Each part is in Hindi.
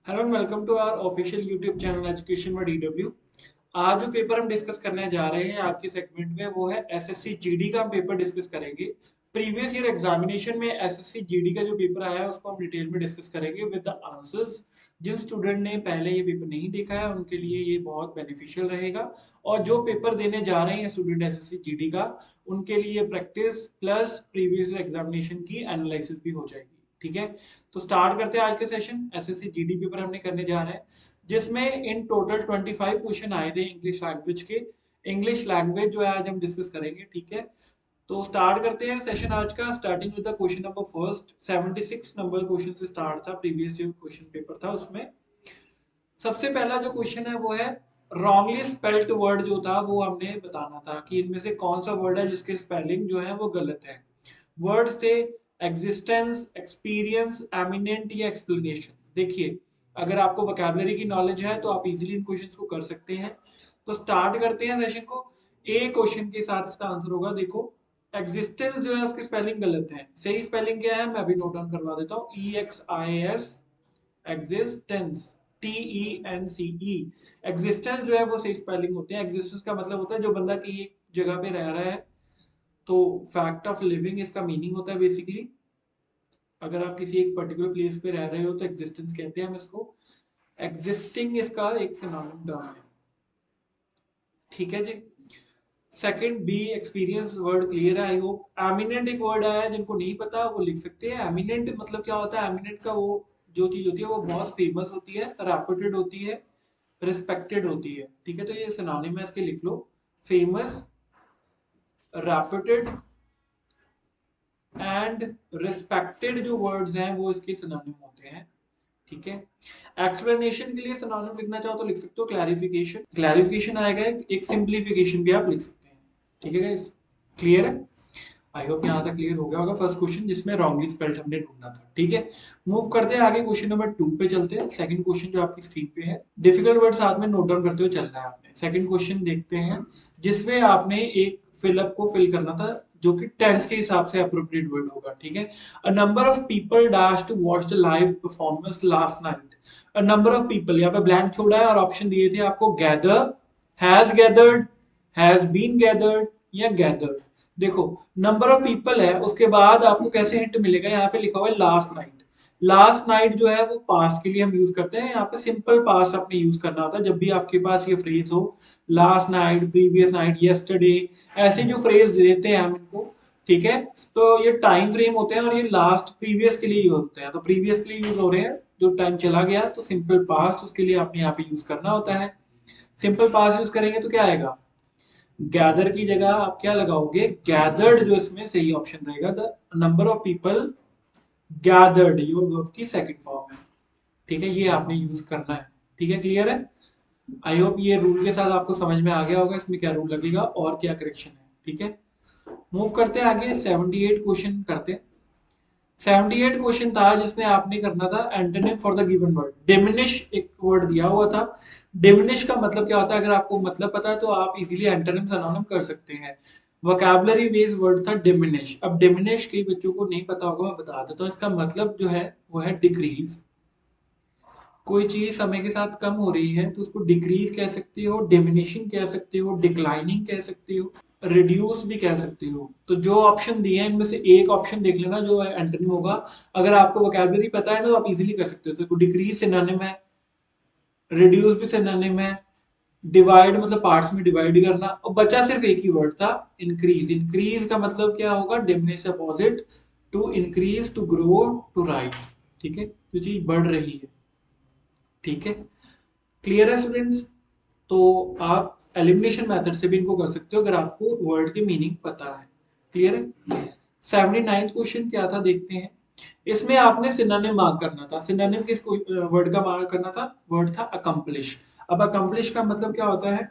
Hello and welcome to our official YouTube channel education with DW. आज जो पेपर हम डिस्कस करने जा रहे हैं आपके सेगमेंट में वो है एसएससी जीडी का हम पेपर डिस्कस करेंगे। प्रीवियस ईयर एग्जामिनेशन में एसएससी जीडी का जो पेपर आया है उसको हम डिटेल में डिस्कस करेंगे विद द आंसर्स। जिन स्टूडेंट ने पहले ये पेपर नहीं देखा है उनके लिए ये बहुत बेनिफिशियल रहेगा, और जो पेपर देने जा रहे हैं स्टूडेंट एसएससी जीडी का उनके लिए प्रैक्टिस प्लस प्रीवियस एग्जामिनेशन की एनालिसिस भी हो जाएगी। ठीक है, तो स्टार्ट करते हैं आज के सेशन। एसएससी जीडी पेपर हमने करने जा रहे हैं जिसमें इन टोटल 25 क्वेश्चन आए थे इंग्लिश लैंग्वेज के। इंग्लिश लैंग्वेज जो है आज हम डिस्कस करेंगे। ठीक है, तो स्टार्ट करते हैं सेशन आज का, starting with the question number first. 76 number question से स्टार्ट था, प्रीवियस ईयर क्वेश्चन पेपर था उसमें। सबसे पहला जो क्वेश्चन है वो है रॉन्गली स्पेल्ड वर्ड जो था वो हमने बताना था कि इनमें से कौन सा वर्ड है जिसके स्पेलिंग जो है वो गलत है। वर्ड से एग्जिस्टेंस, एक्सपीरियंस, एमिनेंट या एक्सप्लेनेशन। देखिए, अगर आपको वोकैबुलरी की नॉलेज है तो आप इजीली इन क्वेश्चंस को कर सकते हैं। तो स्टार्ट करते हैं सेशन को। ए क्वेश्चन के साथ इसका आंसर होगा। देखो, एग्जिस्टेंस जो है उसकी स्पेलिंग गलत है। सही स्पेलिंग क्या है मैं अभी नोट डाउन करवा देता हूँ। EXIS, existence, TENCE। एग्जिस्टेंस जो है वो सही स्पेलिंग होते हैं। एग्जिस्टेंस का मतलब होता है जो बंदा की एक जगह पे रह रहा है, तो फैक्ट ऑफ लिविंग इसका मीनिंग होता है बेसिकली। अगर आप किसी एक पर्टिकुलर प्लेस पे रह रहे हो तो एग्जिस्टेंस कहते हैं हम इसको। एग्जिस्टिंग इसका एक सिनोनिम टर्म है। ठीक है जी। Second B experience, word clear है आई होप। एमिनेंट एक वर्ड आया है, जिनको नहीं पता वो लिख सकते हैं। एमिनेंट मतलब क्या होता है? एमिनेंट का वो जो चीज होती है वो बहुत फेमस होती है, रेपुटेड होती है, रिस्पेक्टेड होती है। ठीक है, तो ये सिनोनिम है इसके, लिख लो। फेमस, रेपुटेड एंड रिस्पेक्टेड जो वर्ड्स हैं वो इसके सिनोनिम होते हैं। ठीक है, एक्सप्लेनेशन के लिए सिनोनिम लिखना चाहो तो लिख सकते हो क्लैरिफिकेशन। क्लैरिफिकेशन आएगा, एक सिंप्लीफिकेशन भी आप लिख सकते हैं। ठीक है गाइस, क्लियर है? आई होप यहाँ तक क्लियर हो गया होगा फर्स्ट क्वेश्चन जिसमें रॉन्गली स्पेल्ड हमने ढूंढना था। ठीक है, मूव करते हैं आगे, क्वेश्चन नंबर 2 पे चलते हैं। सेकंड क्वेश्चन जो आपकी स्क्रीन पे है, डिफिकल्ट वर्ड साथ में नोट डाउन करते हुए चलना है आपने। सेकंड क्वेश्चन देखते हैं जिसमें आपने एक फिलअप को फिल करना था जो कि टेंस के हिसाब से अप्रोप्रिएट वर्ड होगा। ठीक है, a number of people dash to watch the live performance last night. A number of people, यहाँ पे ब्लैंक छोड़ा है और ऑप्शन दिए थे आपको gather, has gathered, has been gathered या गैदर्ड। देखो, नंबर ऑफ पीपल है, उसके बाद आपको कैसे हिंट मिलेगा? यहाँ पे लिखा हुआ है लास्ट नाइट। लास्ट नाइट जो है वो पास्ट के लिए हम यूज करते हैं। यहाँ पे सिंपल पास्ट अपने यूज करना होता है जब भी आपके पास ये फ्रेज हो। Last night, previous night, yesterday, ऐसे जो फ्रेज देते हैं हम इनको। ठीक है, तो ये टाइम फ्रेम होते हैं और ये लास्ट प्रीवियस के लिए यूज होते हैं। तो प्रीवियस के लिए यूज हो रहे हैं, जो टाइम चला गया तो सिंपल पास्ट उसके लिए आपने यहाँ पे यूज करना होता है। सिंपल पास्ट यूज करेंगे तो क्या आएगा? गैदर की जगह आप क्या लगाओगे? गैदर्ड, जो इसमें सही ऑप्शन रहेगा। The number of people gathered, ये वर्ब की सेकंड फॉर्म है। ठीक है, ये आपने यूज करना है। ठीक है, क्लियर है? आई होप ये रूल के साथ आपको समझ में आ गया होगा इसमें क्या रूल लगेगा और क्या करेक्शन है। ठीक है, मूव करते हैं आगे। 78 क्वेश्चन करते हैं। 78 क्वेश्चन था जिसमें आपने करना था antonym for the given word. Diminish एक वर्ड दिया हुआ था। डिमिनिश का मतलब क्या होता है? अगर आपको मतलब पता है तो आप इजीली एंटोनिम सिनोनिम कर सकते हैं। वोकैबुलरी बेस्ड वर्ड था डिमिनिश। अब डिमिनिश कई बच्चों को नहीं पता होगा, मैं बता देता हूँ। इसका मतलब जो है वो है डिक्रीज। कोई चीज समय के साथ कम हो रही है तो उसको डिक्रीज कह सकते हो, डिमिनिशिंग कह सकते हो, डिक्लाइनिंग कह सकते हो, रिड्यूस भी कह सकते हो। तो जो ऑप्शन दिए हैं इनमें से एक ऑप्शन देख लेना जो एंटोनिम होगा। अगर आपको वोकैबुलरी पता है ना तो आप इजीली कर सकते हो। तो डिक्रीज सिनोनिम है, रिड्यूस भी सिनोनिम है, डिवाइड मतलब पार्ट्स में डिवाइड करना। और बचा सिर्फ एक ही वर्ड था, इंक्रीज। इंक्रीज का मतलब क्या होगा? Diminish opposite to increase, to grow, to rise. ठीक है, जो चीज बढ़ रही है। ठीक है, क्लियर है स्टूडेंट्स? तो आप एलिमिनेशन मेथड से भी इनको कर सकते हो अगर आपको वर्ड के मीनिंग पता है। क्लियर है? 79 क्वेश्चन क्या था देखते हैं। इसमें आपने सिनोनिम मार्क करना था। सिनोनिम किस वर्ड का मार्क करना था? वर्ड था अकम्पलिश। अब अकम्पलिश का मतलब क्या होता है?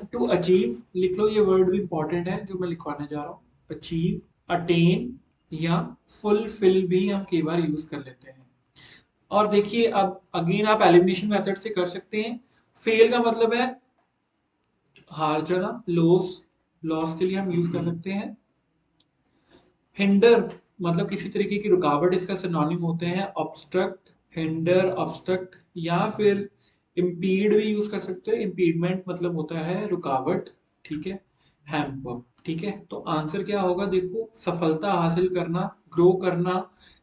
टू अचीव, लिख लो, ये वर्ड भी इंपॉर्टेंट है जो मैं लिखवाने जा रहा हूँ। अचीव, अटेन या फुलफिल भी हम कई बार यूज कर लेते हैं। और देखिए, अब अगेन आप एलिमिनेशन मेथड से कर सकते हैं। फेल का मतलब है हार जाना, लॉस। लॉस के लिए हम यूज कर सकते हैं। हिंडर मतलब किसी तरीके की रुकावट, इसका सिनोनिम होते हैं ऑब्स्ट्रक्ट, हिंडर, ऑब्स्ट्रक्ट, या फिर इम्पीड भी यूज कर सकते हो। इम्पीडमेंट मतलब होता है रुकावट, ठीक है। हैम्पर, ठीक है। तो आंसर क्या होगा, देखो, सफलता हासिल करना, ग्रो करना,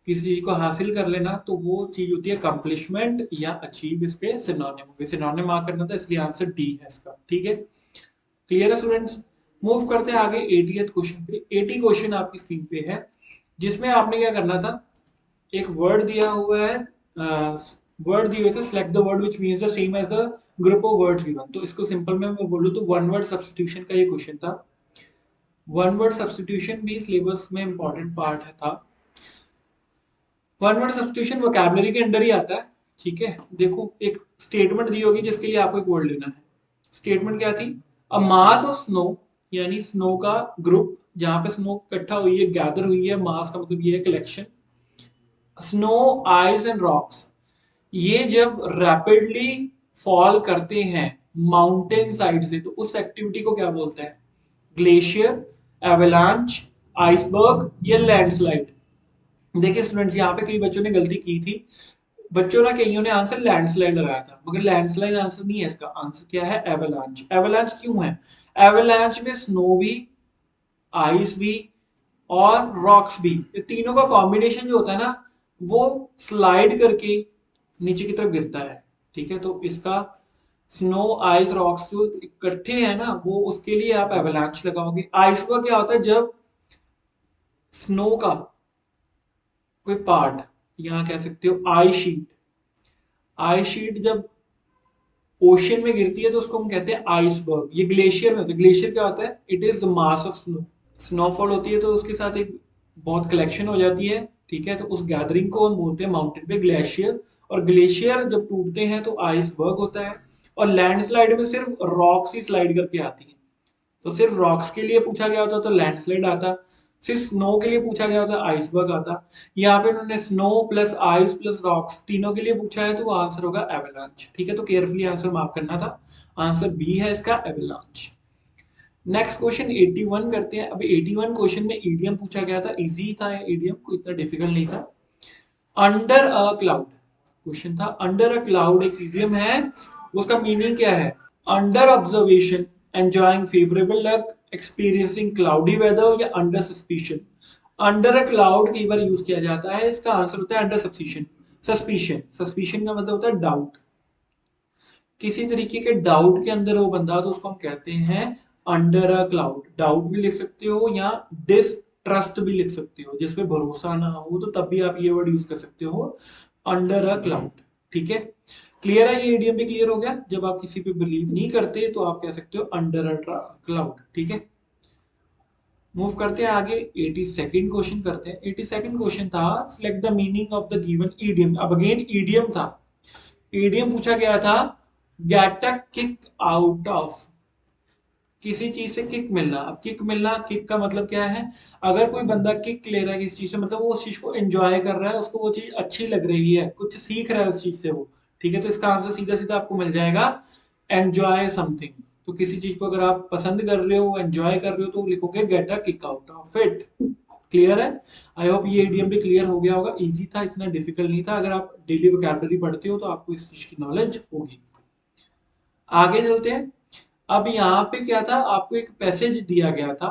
किसी चीज को हासिल कर लेना, तो वो चीज होती है अकम्पलिशमेंट या अचीव। इसके सिनोनिम होंगे, सिनोनिम मार्क करना था, इसलिए आंसर डी है इसका, ठीक है। क्लियर है स्टूडेंट्स? मूव करते हैं आगे 80th क्वेश्चन पे। 80 क्वेश्चन आपकी स्क्रीन पे है, जिसमें आपने क्या करना था, एक वर्ड दिया हुआ है, वर्ड दिए हुए थे, select the word which means the same as the group of words given. तो इसको सिंपल में मैं बोलूँ तो वन वर्ड सब्स्टिट्यूशन का ये क्वेश्चन था। वन वर्ड सब्स्टिट्यूशन भी सिलेबस में इंपॉर्टेंट पार्ट है था। वन वर्ड सब्स्टिट्यूशन वोकैबुलरी के अंडर ही आता है, ठीक है। देखो, एक स्टेटमेंट दी होगी जिसके लिए आपको एक वर्ड लेना है। स्टेटमेंट क्या थी, अ मास ऑफ स्नो, यानी स्नो का ग्रुप, जहां पे स्नो इकट्ठा हुई है, गैदर हुई है, मास का मतलब ये है collection. Snow, ice and rocks, ये जब रैपिडली फॉल करते हैं माउंटेन साइड से, तो उस एक्टिविटी को क्या बोलते हैं, ग्लेशियर, एवलांच, आइसबर्ग या लैंडस्लाइड। देखिए स्टूडेंट्स, यहाँ पे कई बच्चों ने गलती की थी। बच्चों ने कईयों ने आंसर लैंडस्लाइड लगाया था, मगर लैंडस्लाइड आंसर नहीं है इसका। आंसर क्या है, एवलांच। एवलांच क्यों है, एवलांच में स्नो भी, आइस भी और रॉक्स भी, ये तीनों का कॉम्बिनेशन जो होता है ना, वो स्लाइड करके नीचे की तरफ गिरता है, ठीक है। तो इसका स्नो, आइस, रॉक्स जो इकट्ठे हैं ना, वो उसके लिए आप एवलांच लगाओगे। आइसबर्ग क्या होता है, जब स्नो का कोई पार्ट, यहाँ कह सकते हो आई शीट, आई शीट जब ओशन में गिरती है तो उसको हम कहते हैं आइसबर्ग। ये ग्लेशियर में होता है। ग्लेशियर क्या होता है, it is the mass of snow. Snowfall होती है तो उसके साथ एक बहुत कलेक्शन हो जाती है, ठीक है। तो उस गैदरिंग को हम बोलते हैं माउंटेन पे ग्लेशियर। और ग्लेशियर जब टूटते हैं तो आइसबर्ग होता है। और लैंडस्लाइड में सिर्फ रॉक्स ही स्लाइड करके आती है। तो सिर्फ रॉक्स के लिए पूछा गया होता तो लैंडस्लाइड आता, सिर्फ स्नो के लिए पूछा गया होता आइसबर्ग आता। यहाँ पे उन्होंने snow plus ice plus rocks तीनों के लिए पूछा है, तो वो आंसर होगा एवलांच, ठीक है। तो केयरफुली आंसर मार्क करना था, आंसर बी है इसका, एवलांच। नेक्स्ट क्वेश्चन 81 करते हैं। अब 81 क्वेश्चन में ईडियम पूछा गया था, इजी था ईडियम, कोई इतना डिफिकल्ट नहीं था। अंडर अ क्लाउड क्वेश्चन था। अंडर अ क्लाउड एक ईडियम है, उसका मीनिंग क्या है, under observation, enjoying favourable luck, experiencing cloudy weather या under suspicion. Under a cloud कई बार यूज किया जाता है, इसका आंसर होता है अंडर सस्पिशन। सस्पिशन, सस्पिशन का मतलब होता है डाउट, किसी तरीके के डाउट के अंदर वो बंदा, तो उसको हम कहते हैं अंडर अ क्लाउड। डाउट भी लिख सकते हो या डिसट्रस्ट भी लिख सकते हो, जिसपे भरोसा ना हो, तो तब भी आप ये वर्ड यूज कर सकते हो, अंडर अ क्लाउड, ठीक है। क्लियर है, ये इडियम भी क्लियर हो गया। जब आप किसी पे बिलीव नहीं करते तो आप कह सकते हो अंडर अ क्लाउड, ठीक है। मूव करते हैं आगे, 82nd क्वेश्चन करते हैं। 82nd क्वेश्चन था, select the meaning of the given idiom. अब अगेन ईडियम था, ईडियम पूछा गया था, get a kick out of, किसी चीज से किक मिलना। अब किक मिलना, किक का मतलब क्या है, अगर कोई बंदा किक ले रहा है किसी चीज से, मतलब वो उस चीज को एंजॉय कर रहा है, उसको वो चीज अच्छी लग रही है, कुछ सीख रहा है उस चीज से वो, ठीक है। तो इसका आंसर सीधा सीधा आपको मिल जाएगा, एंजॉय समथिंग। तो किसी चीज को अगर आप पसंद कर रहे हो, एंजॉय कर रहे हो, तो लिखोगे get a kick out of it. Clear है? आई होप ये इडियम भी क्लियर हो गया होगा। इजी था, इतना डिफिकल्ट नहीं था। अगर आप डेली वोकैबुलरी पढ़ते हो तो आपको इस चीज की नॉलेज होगी। आगे चलते हैं। अब यहाँ पे क्या था, आपको एक पैसेज दिया गया था,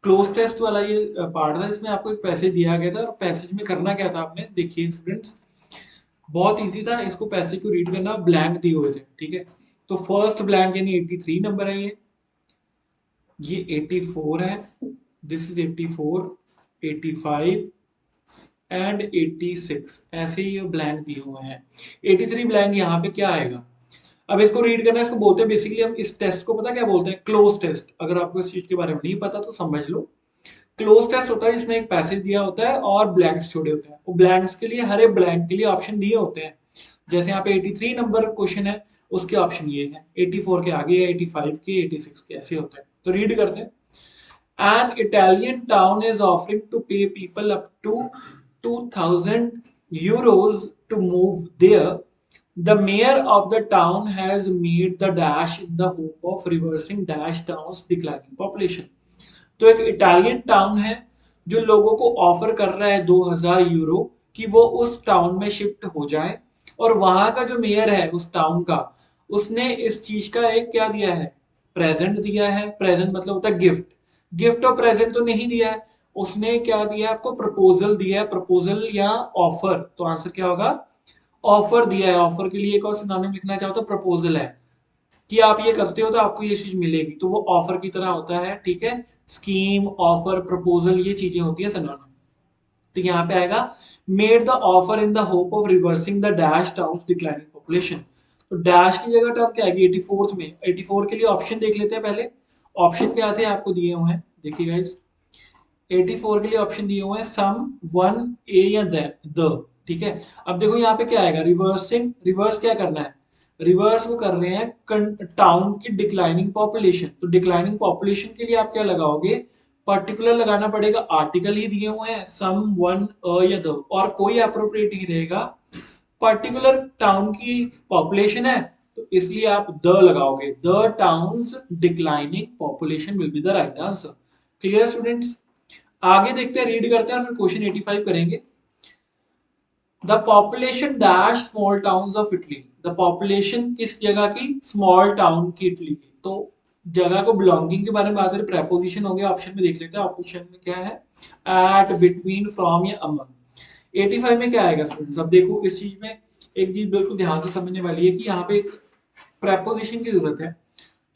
क्लोज टेस्ट वाला ये पार्ट था, इसमें आपको एक पैसेज दिया गया था। और पैसेज में करना क्या था आपने, देखिए स्टूडेंट्स, बहुत इजी था। इसको पैसेज को रीड करना, ब्लैंक दिए हुए थे, ठीक है। तो फर्स्ट ब्लैंक यानी 83 नंबर है, ये 84 है, दिस इज 84, 85 एंड 86, ऐसे ही ब्लैंक दिए हुए हैं। 83 ब्लैंक यहाँ पे क्या आएगा, अब इसको रीड करना है। इसको बोलते हैं बेसिकली, हम इस टेस्ट को पता क्या बोलते हैं, क्लोज टेस्ट। अगर आपको इस चीज के बारे में नहीं पता तो समझ लो। क्लोज टेस्ट होता है जिसमें एक पैसेज दिया होता है और ब्लैंक्स छोड़े होते हैं। वो ब्लैंक्स के लिए, हर एक ब्लैंक के लिए ऑप्शन दिए होते हैं। जैसे यहाँ पे 83 नंबर क्वेश्चन है, उसके ऑप्शन ये है, 84 के आगे है, 85 के, 86 के, ऐसे होते हैं। तो रीड करते हैं। An Italian town is offering to pay people up to 2000 euros to move there. The mayor of the town has made the dash in the hope of reversing dash town's declining population. तो एक इटालियन टाउन है जो लोगों को ऑफर कर रहा है 2000 यूरो कि वो उस टाउन में शिफ्ट हो जाए, और वहां का जो मेयर है उस टाउन का, उसने इस चीज का एक क्या दिया है, प्रेजेंट दिया है। प्रेजेंट मतलब होता है गिफ्ट। गिफ्ट और प्रेजेंट तो नहीं दिया है, उसने क्या दिया है आपको, प्रपोजल दिया है। प्रपोजल या ऑफर, तो आंसर क्या होगा, ऑफर दिया है। ऑफर के लिए एक और सिनोनिम लिखना चाहो तो प्रपोजल है, कि आप ये करते हो तो आपको ये चीज मिलेगी, तो वो ऑफर की तरह होता है। ठीक है, स्कीम, ऑफर, प्रपोजल, ये चीजें होती है सिनोनिम। तो यहाँ पे आएगा, made the offer in the hope of reversing the dash towns declining population. तो डैश की जगह टर्म क्या आएगी 84th में। 84 के लिए ऑप्शन देख लेते हैं पहले। ऑप्शन क्या थे आपको दिए हुए हैं, देखिए गाइस। 84 के लिए ऑप्शन दिए हुए हैं सम, वन, ए या द। ठीक है, अब देखो यहाँ पे क्या आएगा, रिवर्सिंग। रिवर्स क्या करना है, रिवर्स वो कर रहे हैं टाउन की डिक्लाइनिंग पॉपुलेशन। तो डिक्लाइनिंग पॉपुलेशन के लिए आप क्या लगाओगे, पर्टिकुलर लगाना पड़ेगा। आर्टिकल ही दिए हुए हैं सम, वन, अ या द, और कोई अप्रोप्रिएट नहीं रहेगा। पर्टिकुलर टाउन की पॉपुलेशन है, तो इसलिए आप द लगाओगे। The towns declining population will be the right answer. Clear students? आगे देखते हैं, रीड करते हैं और फिर क्वेश्चन 85 करेंगे। The population dash small towns of Italy. The population किस जगह की, स्मॉल टाउन की, इटली की। तो जगह को बिलोंगिंग के बारे में बात करें, प्रेपोजिशन हो गया। ऑप्शन में देख लेते हैं, ऑप्शन में क्या है, एट, बिटवीन, फ्रॉम या अमंग। 85 में क्या आएगा स्टूडेंट्स? अब देखो इस चीज में एक चीज बिल्कुल ध्यान से समझने वाली है कि यहाँ पे एक प्रेपोजिशन की जरूरत है।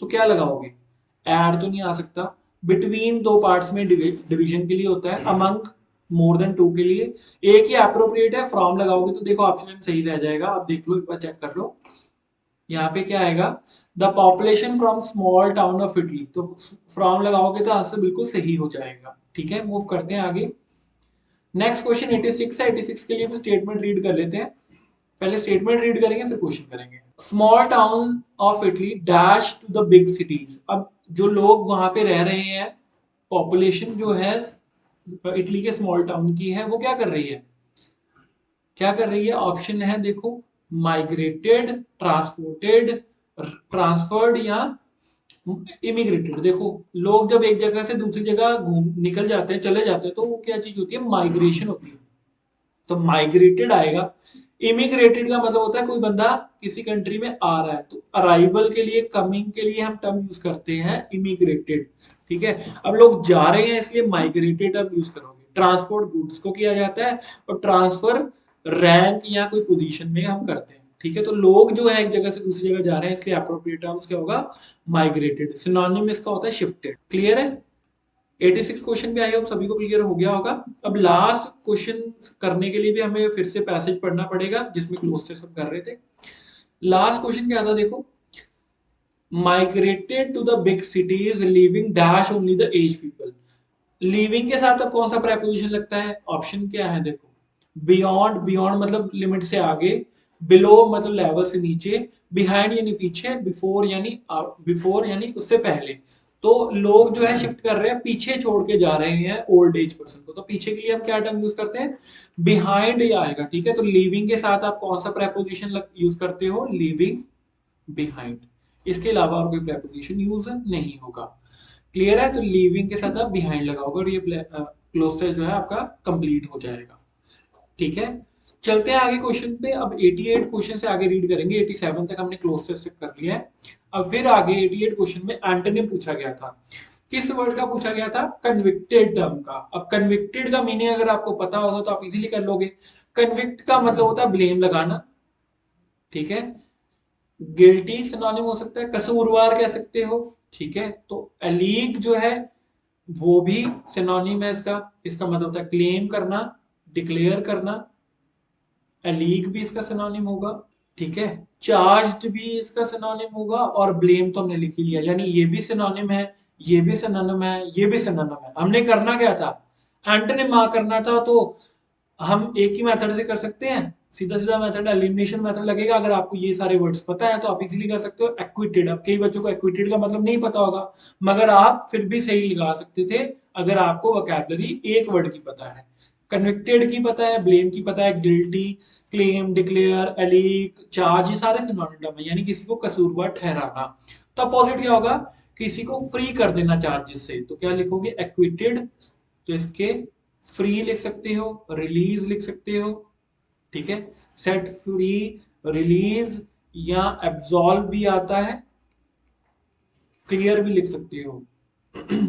तो क्या लगाओगे, एड तो नहीं आ सकता। बिटवीन दो पार्ट्स में डिवीजन के लिए होता है। अमंग मोर देन टू के लिए। एक ही अप्रोप्रिएट है। फ्रॉम लगाओगे तो देखो ऑप्शन सही रह जाएगा। आप देख लो, एक बार चेक कर लो। यहाँ पे क्या आएगा, the population from small town of Italy. तो फ्रॉम लगाओगे तो आंसर बिल्कुल सही हो जाएगा। ठीक है, मूव करते हैं आगे। नेक्स्ट क्वेश्चन 86 है। 86 के लिए भी स्टेटमेंट रीड कर लेते हैं। पहले स्टेटमेंट रीड करेंगे फिर क्वेश्चन करेंगे। Small town of Italy dash to the big cities. अब जो लोग वहां पे रह रहे हैं, पॉपुलेशन जो है इटली के स्मॉल टाउन की है, वो क्या कर रही है, क्या कर रही है। ऑप्शन है देखो, माइग्रेटेड, ट्रांसपोर्टेड, ट्रांसफर्ड या इमिग्रेटेड। देखो, लोग जब एक जगह से दूसरी जगह घूम निकल जाते हैं, चले जाते हैं, तो वो क्या चीज होती है, माइग्रेशन होती है। तो माइग्रेटेड आएगा। इमिग्रेटेड का मतलब होता है कोई बंदा किसी कंट्री में आ रहा है, तो अराइवल के लिए, कमिंग के लिए हम टर्म यूज करते हैं इमिग्रेटेड। ठीक है, अब लोग जा रहे हैं इसलिए माइग्रेटेड टर्म यूज करोगे। ट्रांसपोर्ट गुड्स को किया जाता है, और ट्रांसफर रैंक या कोई पोजीशन में हम करते हैं। ठीक है, तो लोग जो है एक जगह से दूसरी जगह जा रहे हैं, इसलिए अप्रोप्रिएट टर्म्स क्या होगा, माइग्रेटेड। सिनोनिम इसका होता है शिफ्टेड। क्लियर है? 86 क्वेश्चन भी आई होप सभी को क्लियर हो गया होगा। अब लास्ट क्वेश्चन करने के लिए भी हमें फिर से पैसेज पढ़ना पड़ेगा जिसमें क्लोज से सब कर रहे थे। लास्ट क्वेश्चन क्या था देखो, migrated to the big cities living dash only the age people. Living के साथ अब कौन सा प्रेपोजिशन लगता है, ऑप्शन क्या है देखो, बियॉन्ड। बियॉन्ड मतलब लिमिट से आगे, बिलो मतलब लेवल से नीचे, बिहाइंड यानी पीछे, बिफोर यानी उससे पहले। तो लोग जो है शिफ्ट कर रहे हैं, पीछे छोड़ के जा रहे हैं ओल्ड एज पर्सन को। तो पीछे के लिए हम क्या टर्म यूज करते हैं, बिहाइंड ही आएगा। ठीक है, तो लिविंग के साथ आप कौन सा प्रेपोजिशन यूज करते हो, लिविंग बिहाइंड। इसके अलावा और कोई प्रेपोजिशन यूज नहीं होगा। क्लियर है? तो लीविंग के साथ आप बिहाइंड लगाओगे और ये क्लोज जो है आपका कंप्लीट हो जाएगा। ठीक है, चलते हैं आगे क्वेश्चन पे। अब 88 क्वेश्चन से आगे रीड करेंगे। 87 तक हमने क्लोज से कर लिया है। अब फिर आगे 88 क्वेश्चन में एंटोनिम पूछा गया था। किस वर्ड का पूछा गया था, कन्विक्टेड टर्म का। अब कन्विक्टेड का मीनिंग अगर आपको पता होगा तो आप इजीली कर लोगे। कन्विक्ट का मतलब होता है ब्लेम लगाना। ठीक है, गिल्टी सिनोनिम हो सकता है, कसूरवार कह सकते हो। ठीक है, तो अलीग जो है वो भी सिनोनिम है इसका। इसका मतलब होता है क्लेम करना, डिक्लेयर करना। अलीग भी इसका सिनोनिम होगा। ठीक है, चार्ज्ड भी इसका सिनोनिम होगा, और ब्लेम तो हमने लिख ही लिया, यानी ये भी सिनोनिम है, ये भी सिनोनिम है, ये भी सिनोनिम है। हमने करना क्या था, एंटोनिम करना था। तो हम एक ही मेथड से कर सकते हैं, सीधा सीधा मेथड, एलिमिनेशन मेथड लगेगा। अगर आपको ये सारे वर्ड्स पता है तो आप इजीली कर सकते हो। एक्विटेड, अब कई बच्चों को एक्विटेड का मतलब नहीं पता होगा, मगर आप फिर भी सही लगा सकते थे अगर आपको वोकैबुलरी एक वर्ड की पता है। कन्विक्टेड की पता है, ब्लेम की पता है, गिल्टी, क्लेम, डिक्लेयर, एलीग, चार्ज, ये सारे सिनोनिम है, यानी किसी को कसूरवार ठहराना। तो अपोजिट क्या होगा, किसी को फ्री कर देना चार्जेस से। तो क्या लिखोगे, एक्विटेड। तो इसके फ्री लिख सकते हो, रिलीज लिख सकते हो, ठीक है, सेट फ्री, रिलीज या एब्जॉल्व भी आता है, क्लियर भी लिख सकते हो।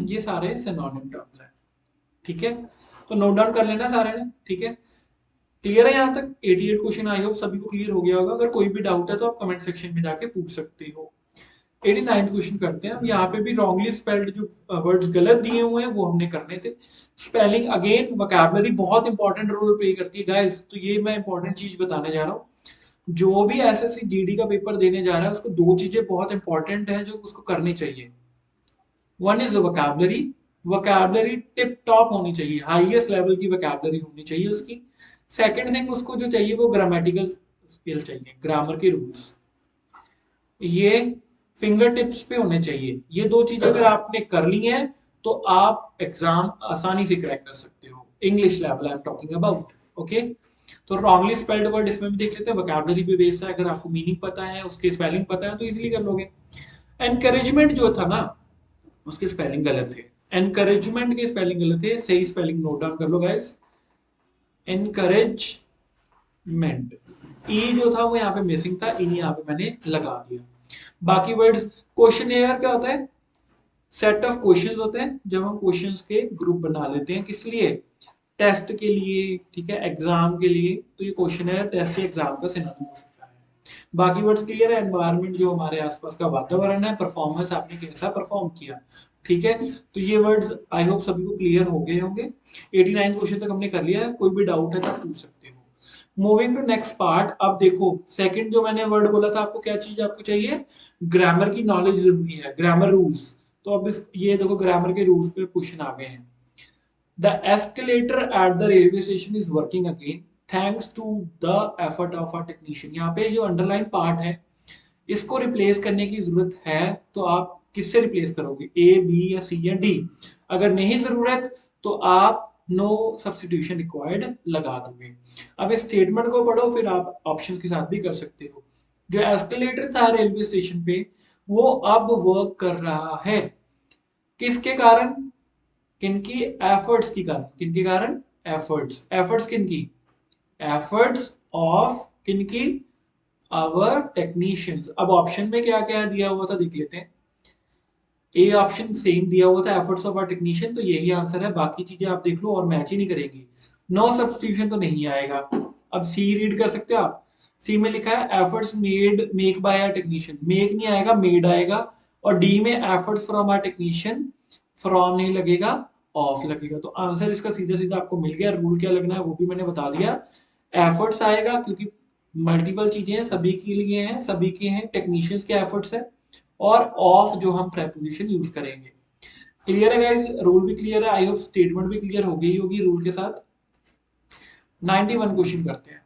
ये सारे सिनोनिम टर्म्स हैं। ठीक है, तो नोट डाउन कर लेना सारे ने। ठीक है, क्लियर है यहाँ तक? 88 क्वेश्चन आई होप सभी को क्लियर हो गया होगा। अगर कोई भी डाउट है तो आप कमेंट सेक्शन में जाके पूछ सकते हो। 89 क्वेश्चन करते हैं। अब यहाँ पे भी रॉन्गली स्पेल्ड जो वर्ड्स गलत दिए हुए हैं वो हमने करने थे। स्पेलिंग अगेन, वोकैबुलरी बहुत इंपॉर्टेंट रोल प्ले करती है गाइस। तो ये मैं इंपॉर्टेंट चीज बताने जा रहा हूँ। जो भी एसएससी जीडी का पेपर देने जा रहा है उसको दो चीजें बहुत इंपॉर्टेंट है जो उसको करनी चाहिए। One is vocabulary, vocabulary tip top होनी चाहिए, हाईएस्ट लेवल की वोकैबुलरी होनी चाहिए उसकी। सेकंड थिंग उसको जो चाहिए वो ग्रामेटिकल स्किल चाहिए, ग्रामर के रूल्स ये फिंगर टिप्स पे होने चाहिए। ये दो चीजें अगर आपने कर ली हैं तो आप एग्जाम आसानी से क्रैक कर सकते हो। English level I am talking about. Okay, तो रॉन्गली स्पेल्ड वर्ड इसमें भी देख लेते हैं। वोकैबुलरी पे बेस्ड है, अगर आपको मीनिंग पता है, उसकी स्पेलिंग पता है तो इजीली कर लोगे। एनकरेजमेंट जो था ना उसके स्पेलिंग गलत थे, एनकरेजमेंट के स्पेलिंग गलत थे। सही स्पेलिंग नोट डाउन कर लो गाइस। एनकरेजमेंट, ई जो था वो यहाँ पे मिसिंग था, ई यहाँ पे मैंने लगा दिया। बाकी वर्ड्स, क्वेश्चनेयर क्या होता है? सेट ऑफ क्वेश्चंस होते हैं जब हम क्वेश्चंस के ग्रुप बना लेते हैं। किस लिए? टेस्ट के लिए, ठीक है, एग्जाम के लिए। तो ये क्वेश्चनेयर टेस्ट या एग्जाम का सिनोनिम हो सकता है। बाकी वर्ड्स क्लियर है? एनवायरनमेंट जो हमारे आसपास का वातावरण है, परफॉर्मेंस आपने कैसा परफॉर्म किया। ठीक है, तो ये वर्ड्स आई होप सभी को क्लियर हो गए होंगे। 89 क्वेश्चन तक हमने कर लिया है। कोई भी डाउट है तो पूछ सकते हो। Moving to next part. अब देखो सेकंड जो मैंने वर्ड बोला था, आपको क्या चीज आपको चाहिए? ग्रामर की नॉलेज जरूरी है, ग्रामर रूल्स। तो अब ये देखो ग्रामर के रूल्स पे क्वेश्चन आ गए हैं। The escalator at the railway station is working again thanks to the effort of a technician. यहाँ पे जो अंडरलाइन पार्ट है इसको रिप्लेस करने की जरूरत है, तो आप किससे रिप्लेस करोगे? ए, बी या सी या डी? अगर नहीं जरूरत तो आप नो सब्सटीट्यूशन रिक्वायर्ड लगा दोगे। अब इस स्टेटमेंट को पढ़ो, फिर आप ऑप्शन के साथ भी कर सकते हो। जो एस्केलेटर था रेलवे स्टेशन पे वो अब वर्क कर रहा है, किसके कारण? किनकी? एफर्ट्स के कारण। किनके कारण? एफर्ट्स। एफर्ट्स किनकी? एफर्ट्स ऑफ किनकी? Our technicians. अब ऑप्शन में क्या क्या दिया हुआ था देख लेते हैं। ए ऑप्शन सेम दिया हुआ था, एफर्ट्स ऑफ आवर टेक्नीशियन, तो यही आंसर है। बाकी चीजें आप देख लो और मैच ही नहीं करेंगी। नो सब्सटीट्यूशन तो नहीं आएगा। अब सी रीड कर सकते हो आप। सी में लिखा है efforts made make by our technician, make नहीं आएगा, मेड आएगा। और डी में efforts from our technician, from नहीं लगेगा, ऑफ लगेगा। तो आंसर इसका सीधा सीधा आपको मिल गया। रूल क्या लगना है वो भी मैंने बता दिया। एफर्ट्स आएगा क्योंकि मल्टीपल चीजें हैं, सभी के लिए हैं, सभी के हैं, टेक्नीशियंस के एफर्ट्स है। और ऑफ जो हम प्रेपोजिशन यूज करेंगे। क्लियर है गाइस? रूल भी क्लियर है, आई होप स्टेटमेंट भी क्लियर हो गई होगी रूल के साथ। 91 क्वेश्चन करते हैं।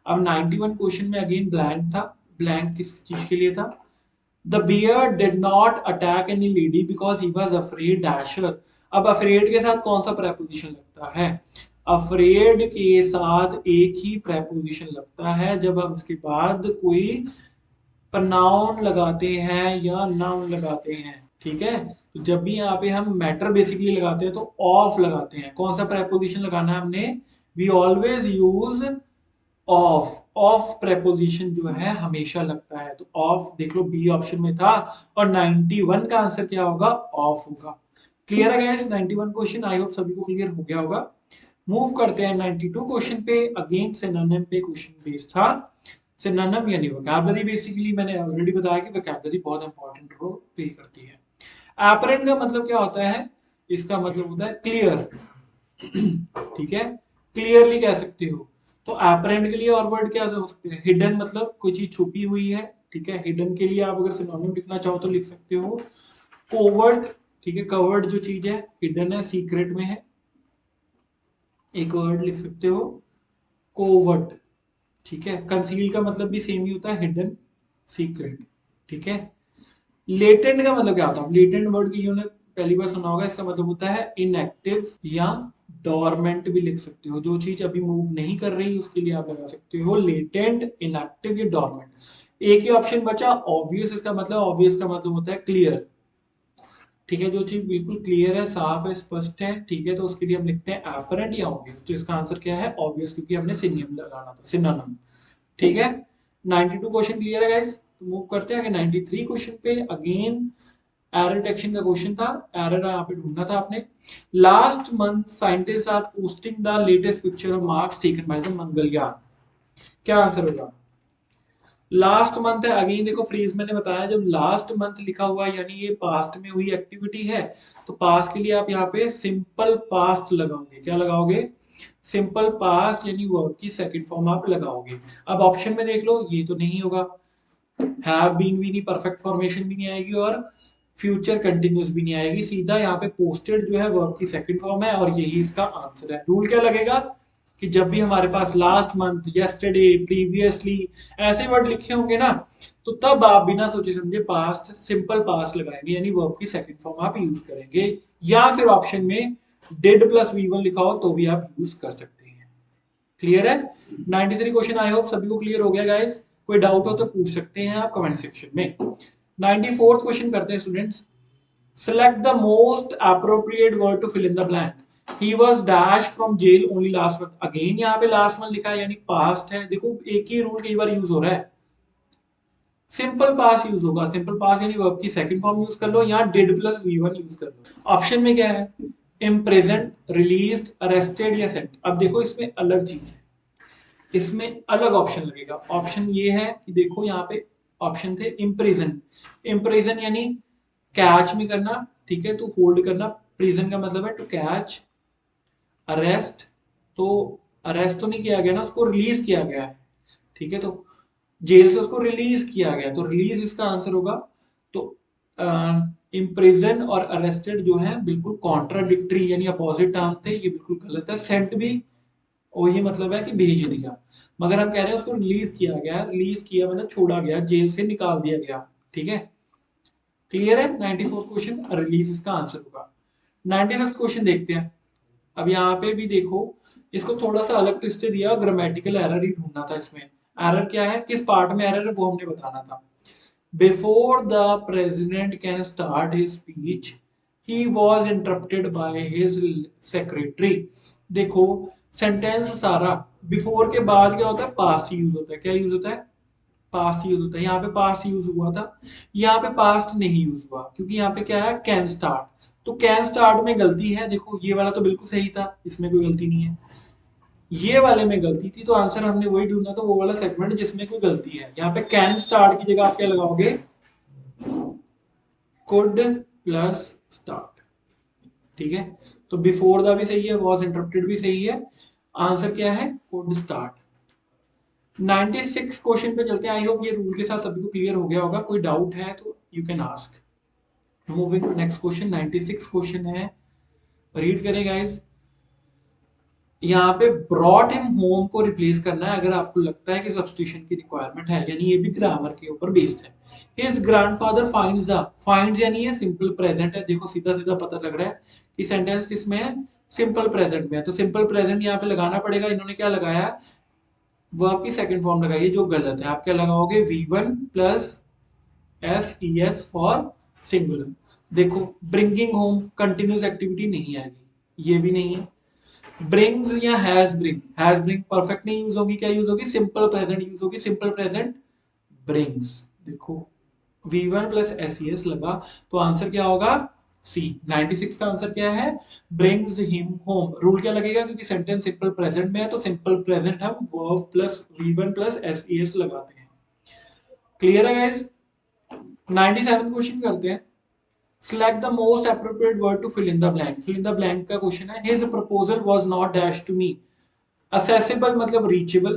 अब 91 क्वेश्चन में अगेन ब्लैंक था। ब्लैंक किस चीज के लिए था? The bear did not attack any lady because he was afraid dasher. अब अफ्रेड के साथ कौन सा प्रेपोजिशन लगता है? अफ्रेड के साथ एक ही प्रेपोजिशन लगता है जब हम उसके बाद कोई प्रोनाउन लगाते हैं या नाउन लगाते हैं। ठीक है, तो जब भी यहाँ पे हम मैटर बेसिकली लगाते हैं तो ऑफ लगाते हैं। कौन सा प्रेपोजिशन लगाना है हमने? We always use of. Of preposition जो है हमेशा लगता है, तो ऑफ देख लो बी ऑप्शन में था। और 91 का आंसर क्या होगा? ऑफ होगा। क्लियर है गाइस? 91 क्वेश्चन आई होप सभी को क्लियर हो गया होगा। मूव करते हैं 92 क्वेश्चन पे। अगेन सिनोनिम पे क्वेश्चन बेस्ड था। सिनोनिम यानी वोकैबुलरी, बेसिकली मैंने ऑलरेडी बताया कि वोकैबुलरी बहुत इंपॉर्टेंट रोल प्ले करती है। एपरेंट का मतलब क्या होता है? इसका मतलब होता है क्लियर। ठीक है, क्लियरली कह सकते हो। तो एपरेंट के लिए और वर्ड क्या हो सकते हैं? हिडन, मतलब कोई चीज छुपी हुई है। ठीक है, हिडन के लिए आप अगर सिनोनिम लिखना चाहो तो लिख सकते हो कोवर्ट। ठीक है, कवर्ड जो चीज है हिडन है, सीक्रेट में है। एक वर्ड लिख सकते हो कोवर्ट। ठीक है, कंसील का मतलब भी सेम ही होता है, हिडन, सीक्रेट। ठीक है, लेटेंट का मतलब क्या होता है? लेटेंट वर्ड की यूनिट पहली बार सुना होगा। इसका मतलब होता है इनएक्टिव या डोरमेंट भी लिख सकते हो। जो चीज अभी मूव नहीं कर रही उसके लिए आप लगा सकते हो लेटेंट, इनएक्टिव या डोरमेंट। एक ही ऑप्शन बचा ऑब्वियस। इसका मतलब ऑब्वियस का मतलब होता है क्लियर। ठीक है, जो चीज बिल्कुल क्लियर है, साफ है, स्पष्ट है, ठीक है, तो उसके लिए हम लिखते हैं एपरेंट या ऑब्वियस। तो इसका आंसर क्या है? ऑब्वियस, क्योंकि हमने सिनोनिम लगाना था, सिनोनिम। ठीक है, 92 क्वेश्चन क्लियर है गाइस। तो मूव करते हैं आगे 93 क्वेश्चन पे। अगेन एरर डिटेक्शन का क्वेश्चन था, एरर यहाँ पे ढूंढना था आपने। Last month scientist are posting the latest picture of Mars taken by the Mangalyaan. क्या आंसर होगा? लास्ट मंथ है, अगेन देखो फ्रीज मैंने बताया, जब लास्ट मंथ लिखा हुआ है यानी ये पास्ट में हुई एक्टिविटी है, तो पास्ट के लिए आप यहाँ पे सिंपल पास्ट लगाओगे। क्या लगाओगे? सिंपल पास्ट, यानी वर्ब की सेकंड फॉर्म आप लगाओगे। अब ऑप्शन में देख लो, ये तो नहीं होगा, हैव बीन भी नहीं, परफेक्ट फॉर्मेशन भी नहीं आएगी, और फ्यूचर कंटिन्यूस भी नहीं आएगी। सीधा यहाँ पे पोस्टेड जो है वर्ब की सेकंड फॉर्म है, और यही इसका आंसर है। रूल क्या लगेगा कि जब भी हमारे पास लास्ट मंथ, यस्टरडे, प्रीवियसली ऐसे वर्ड लिखे होंगे ना, तो तब आप बिना सोचे समझे पास्ट, सिंपल पास्ट लगाएंगे, यानी वर्ब की सेकंड फॉर्म आप यूज करेंगे। या फिर ऑप्शन में डिड प्लस वी1 लिखा हो तो भी आप यूज कर सकते हैं। क्लियर है? 93 क्वेश्चन आई होप सभी को क्लियर हो गया गाइस। कोई डाउट हो तो पूछ सकते हैं आप कमेंट सेक्शन में। 94th क्वेश्चन करते हैं students. Select the most appropriate word to fill in the blank. He was dash from jail only last month. Again यहाँ पे लास्ट मंथ लिखा है, यानी पास्ट है। देखो एक ही रूल कई बार यूज हो रहा है, सिंपल पास यूज होगा। सिंपल पास यानी वर्ब की सेकंड फॉर्म यूज कर लो, यहाँ डिड प्लस वी1 यूज कर लो। ऑप्शन में क्या है? इम्प्रिजन, रिलीज्ड, अरेस्टेड या सेंट। अब देखो इसमें अलग चीज है, इसमें अलग ऑप्शन लगेगा। ऑप्शन ये है कि देखो यहाँ पे ऑप्शन थे इम्प्रिजन। इम्प्रिजन यानी कैच में करना, ठीक है, तो होल्ड करना। प्रिजन का मतलब है टू कैच। अरेस्ट, तो अरेस्ट तो नहीं किया गया ना, उसको रिलीज किया गया है, ठीक है, तो जेल से उसको रिलीज किया गया, तो रिलीज इसका आंसर होगा। तो इम्प्रिजन और अरेस्टेड जो है बिल्कुल कॉन्ट्राडिक्टरी यानी अपोजिट टर्म थे, ये बिल्कुल गलत है। सेंट भी वही मतलब है कि भेज दिया, मगर हम कह रहे हैं उसको रिलीज किया गया। रिलीज किया मतलब छोड़ा गया, जेल से निकाल दिया गया। ठीक है, क्लियर है? 94 क्वेश्चन रिलीज इसका आंसर होगा। 95 क्वेश्चन देखते हैं। अब यहाँ पे भी देखो, इसको थोड़ा सा अलग ट्विस्ट से दिया, ग्रामेटिकल एरर ही ढूंढना था इसमें। एरर क्या है, किस पार्ट में एरर है वो हमने बताना था। Before the president can start his speech he was interrupted by his secretary. देखो सेंटेंस सारा बिफोर के बाद क्या होता है? पास्ट यूज होता है। क्या यूज होता है? पास्ट यूज होता है। यहाँ पे पास्ट यूज हुआ था, यहाँ पे पास्ट नहीं यूज हुआ, क्योंकि यहाँ पे क्या है? Can start. तो कैन स्टार्ट में गलती है, देखो ये वाला तो बिल्कुल सही था, इसमें कोई गलती नहीं है। ये वाले में गलती थी, तो आंसर हमने वही ढूंढना था, वो वाला सेगमेंट जिसमें कोई गलती है। यहाँ पे कैन स्टार्ट की जगह आप क्या लगाओगे? Could plus start. ठीक है, तो बिफोर द भी सही है, वॉज इंटरप्टेड भी सही है। आंसर क्या है? Could start. 96 क्वेश्चन पे चलते हैं। आई होप ये रूल के साथ सभी को क्लियर हो गया होगा। कोई डाउट है तो you can ask. Moving to next question. 96 question है, रीड करें गाइस। यहाँ पे ब्रॉट हिम होम को रिप्लेस करना है अगर आपको लगता है कि सब्स्टिट्यूशन की रिक्वायरमेंट है, यानी ये भी ग्रामर के ऊपर बेस्ड है। His grandfather finds the, finds यानी ये सिंपल प्रेजेंट है। देखो सीधा सीधा पता लग रहा है कि सेंटेंस किसमें है? सिंपल प्रेजेंट में है, तो सिंपल प्रेजेंट यहाँ पे लगाना पड़ेगा। इन्होंने क्या लगाया? वर्ब की सेकंड फॉर्म लगाई, जो गलत है। आप क्या लगाओगे? V1 plus SES for singular. देखो ब्रिंगिंग होम कंटिन्यूस एक्टिविटी नहीं आएगी, ये भी नहीं है। ब्रिंग्स या हैज ब्रिंग परफेक्ट नहीं यूज होगी, क्या यूज होगी? सिंपल प्रेजेंट यूज होगी, सिंपल प्रेजेंट ब्रिंग्स। देखो V1 प्लस SES लगा, तो आंसर क्या होगा? सी। 96 का आंसर क्या है? Brings him home. रूल क्या लगेगा? क्योंकि सेंटेंस सिंपल प्रेजेंट में है, तो सिंपल प्रेजेंट हम verb plus V1 plus SES लगाते हैं। क्लियर है गाइस? 97 क्वेश्चन करते हैं। Select the most appropriate word to fill in the blank. Fill in the blank का क्वेश्चन है। His proposal was not dashed to me. Accessible मतलब reachable,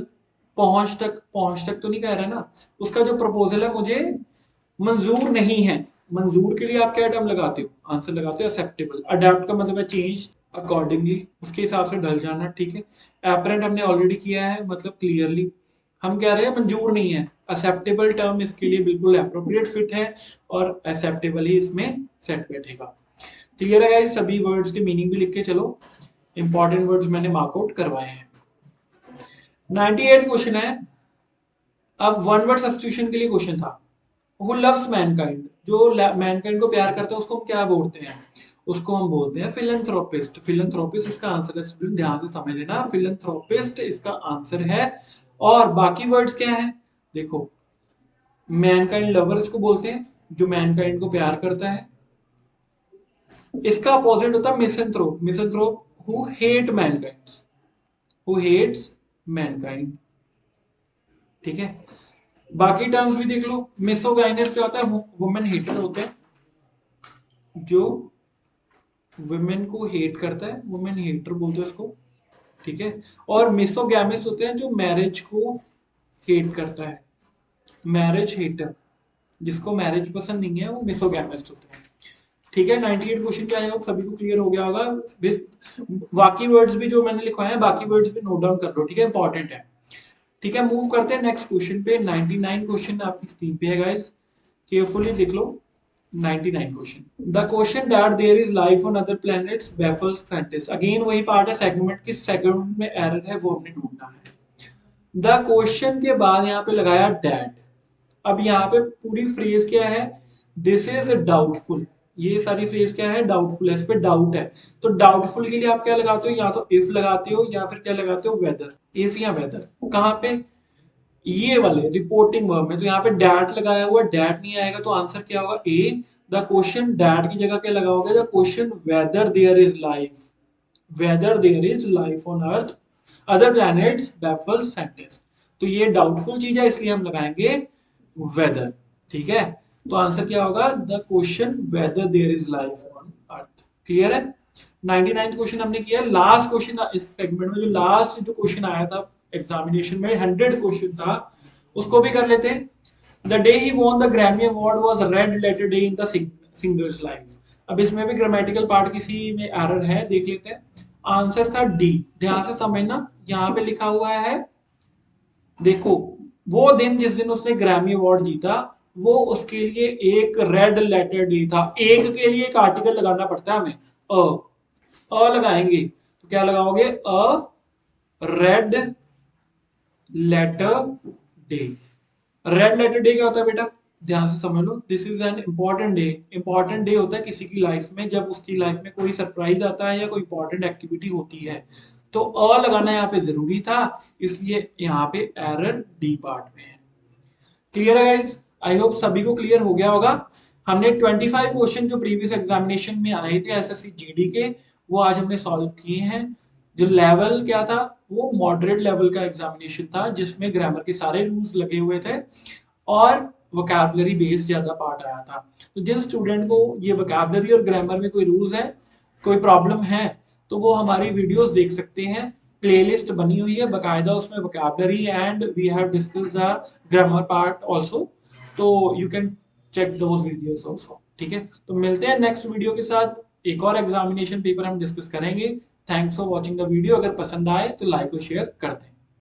पहुंच तक तो नहीं कह रहा ना। उसका जो प्रपोजल है मुझे मंजूर नहीं है। मंजूर के लिए आप क्या टर्म लगाते हो? आंसर लगाते हो एक्सेप्टेबल। अडेप्ट का मतलब है चेंज अकॉर्डिंगली, उसके हिसाब से ढल जाना। ठीक है, एपरेंट हमने ऑलरेडी किया है, मतलब क्लियरली। हम कह रहे हैं मंजूर नहीं है। एक्सेप्टेबल टर्म इसके लिए बिल्कुल अप्रोप्रिएट फिट है, और एक्सेप्टेबल ही इसमें सेट बैठेगा। क्लियर है गाइस? सभी वर्ड्स के मीनिंग भी लिख के चलो, इंपॉर्टेंट वर्ड्स मैंने मार्कआउट करवाए हैं। 98 क्वेश्चन है। अब वन वर्ड सब्स्टिट्यूशन के लिए क्वेश्चन था। हु लव्स मैनकाइंड, जो मैनकाइंड को प्यार करता है उसको हम क्या बोलते हैं, उसको हम बोलते हैं फिलैंथ्रोपिस्ट। फिलैंथ्रोपिस्ट इसका आंसर है, स्टूडेंट ध्यान से समझ लेना, फिलैंथ्रोपिस्ट इसका आंसर है। और बाकी वर्ड्स क्या है, देखो मैनकाइंड लवर इसको बोलते हैं, जो मैनकाइंड को प्यार करता है। इसका अपोजिट होता है misanthrope, misanthrope who hate mankind, who hates mankind, ठीक है। बाकी टर्म्स भी देख लो, मिसोगाइनस क्या होता है, वुमेन हेटर होते हैं, जो वुमेन को हेट करता है, वुमेन हेटर बोलते हैं उसको, ठीक है। और मिसोगैमिस होते हैं जो मैरिज को हेट करता है, मैरिज हेटर, जिसको मैरिज पसंद नहीं है वो मिसोगैमिस्ट होते हैं, ठीक है। 98 क्वेश्चन क्या है, सभी को क्लियर हो गया होगा। बाकी वर्ड्स भी जो मैंने लिखवाए हैं, बाकी वर्ड्स भी नोट डाउन कर लो, ठीक है, इंपॉर्टेंट है। ठीक है, मूव करते हैं नेक्स्ट क्वेश्चन पे। 99 क्वेश्चन आपकी स्क्रीन पे है गाइस, केयरफुली देख लो। 99 question, the question that there is life on other planets baffles scientist. Again वही पार्ट है, सेगमेंट किस सेगमेंट में एरर है वो हमने ढूंढना है। द क्वेश्चन के बाद यहाँ पे लगाया डैट। अब यहाँ पे पूरी फ्रेज क्या है, दिस इज डाउटफुल, ये सारी फ्रेज क्या है, डाउटफुल है, इस पे डाउट है। तो डाउटफुल के लिए आप क्या लगाते हो, या तो इफ लगाते हो या फिर क्या लगाते हो, वेदर, इफ या वेदर। कहाँ पे, ये वाले रिपोर्टिंग वर्ब में। तो यहाँ पे डैट लगाया हुआ, डैट नहीं आएगा तो आंसर क्या होगा, ए। द क्वेश्चन डैट की जगह क्या लगाओगे, the question whether there is life, whether there is life on earth other planets baffles scientist. तो ये डाउटफुल चीज है इसलिए हम लगाएंगे वेदर, ठीक है। तो आंसर क्या होगा, the question whether there is life on earth. Clear है। 99 क्वेश्चन हमने किया। लास्ट क्वेश्चन इस सेगमेंट में, जो लास्ट जो क्वेश्चन आया था एग्जामिनेशन में, 100 क्वेश्चन था, उसको भी कर लेते हैं। The day he won the Grammy award was red letter day in the singer's life. अब इसमें भी ग्रामेटिकल पार्ट किसी में एरर है, देख लेते हैं। आंसर था डी, ध्यान से समझना। यहाँ पे लिखा हुआ है, देखो वो दिन जिस दिन उसने ग्रैमी अवार्ड जीता, वो उसके लिए एक रेड लेटर डे था। एक के लिए एक आर्टिकल लगाना पड़ता है हमें, अ लगाएंगे तो क्या लगाओगे, a red letter day. Red letter day क्या होता है बेटा, ध्यान से समझ लो, this is an important day. Important day होता है किसी की लाइफ में, जब उसकी लाइफ में कोई सरप्राइज आता है या कोई इंपॉर्टेंट एक्टिविटी होती है। तो अ लगाना यहाँ पे जरूरी था, इसलिए यहाँ पे एरर डी पार्ट में है। क्लियर है गाइस, आई होप सभी को क्लियर हो गया होगा। हमने 25 क्वेश्चन जो प्रीवियस एग्जामिनेशन में आए थे एसएससी जीडी के, वो आज हमने सॉल्व किए हैं। जो लेवल क्या था, वो मॉडरेट लेवल का एग्जामिनेशन था, जिसमें ग्रामर के सारे रूल्स लगे हुए थे और वोकैबुलरी बेस्ड ज्यादा पार्ट आया था। तो जिन स्टूडेंट को ये वोकैबुलरी और ग्रामर में कोई रूल्स है, कोई प्रॉब्लम है, तो वो हमारी वीडियोस देख सकते हैं। प्लेलिस्ट बनी हुई है बकायदा, उसमें vocabulary and we have discussed the grammar part also, तो you can check those videos also, ठीक है। तो मिलते हैं नेक्स्ट वीडियो के साथ, एक और एग्जामिनेशन पेपर हम डिस्कस करेंगे। Thanks for watching the video. अगर पसंद आए तो लाइक और शेयर कर दें।